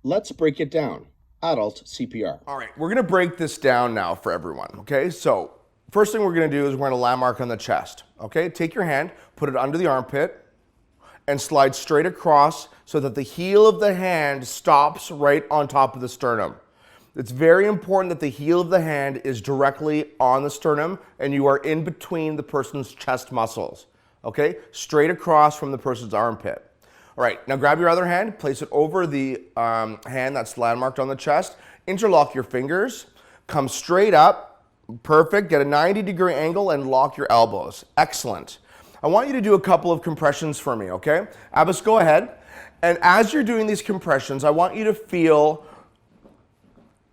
Let's break it down. Adult CPR. All right, we're gonna break this down now for everyone, okay? So, first thing we're gonna do is we're gonna landmark on the chest, okay? Take your hand, put it under the armpit, and slide straight across so that the heel of the hand stops right on top of the sternum. It's very important that the heel of the hand is directly on the sternum and you are in between the person's chest muscles, okay? Straight across from the person's armpit. All right, now grab your other hand, place it over the hand that's landmarked on the chest, interlock your fingers, come straight up, perfect, get a 90-degree angle and lock your elbows. Excellent. I want you to do a couple of compressions for me, okay? Abbas, go ahead. And as you're doing these compressions, I want you to feel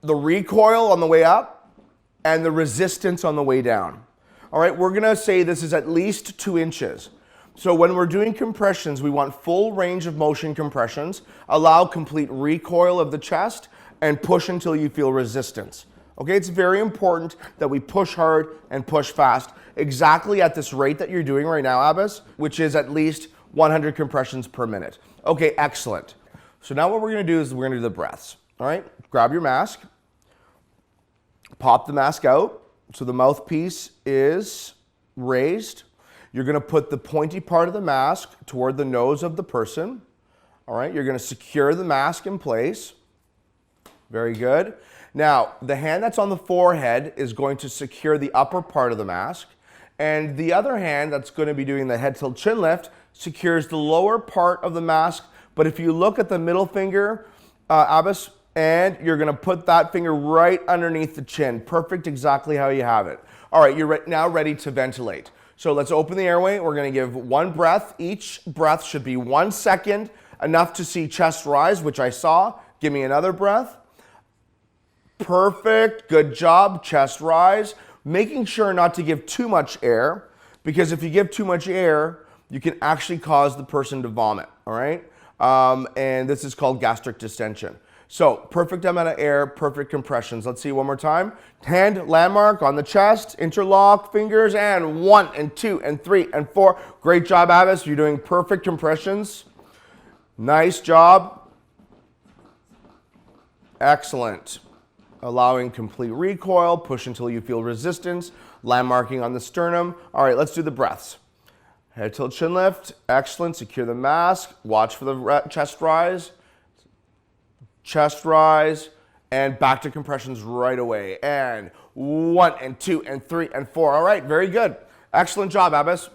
the recoil on the way up and the resistance on the way down. All right, we're gonna say this is at least 2 inches. So when we're doing compressions, we want full range of motion compressions, allow complete recoil of the chest, and push until you feel resistance. Okay, it's very important that we push hard and push fast, exactly at this rate that you're doing right now, Abbas, which is at least 100 compressions per minute. Okay, excellent. So now what we're gonna do is we're gonna do the breaths. All right, grab your mask, pop the mask out, so the mouthpiece is raised. You're gonna put the pointy part of the mask toward the nose of the person. All right, you're gonna secure the mask in place. Very good. Now, the hand that's on the forehead is going to secure the upper part of the mask, and the other hand that's gonna be doing the head tilt chin lift secures the lower part of the mask, but if you look at the middle finger, Abbas, and you're gonna put that finger right underneath the chin. Perfect, exactly how you have it. All right, you're now ready to ventilate. So let's open the airway. We're gonna give 1 breath. Each breath should be 1 second, enough to see chest rise, which I saw. Give me another breath. Perfect, good job, chest rise. Making sure not to give too much air, because if you give too much air, you can actually cause the person to vomit, all right? And this is called gastric distension. So perfect amount of air, perfect compressions. Let's see one more time. Hand landmark on the chest, interlock fingers, and 1 and 2 and 3 and 4. Great job, Abbas. You're doing perfect compressions. Nice job. Excellent. Allowing complete recoil, push until you feel resistance, landmarking on the sternum. All right, let's do the breaths. Head tilt chin lift, excellent. Secure the mask, watch for the chest rise. Chest rise, and back to compressions right away. And 1 and 2 and 3 and 4. All right, very good. Excellent job, Abbas.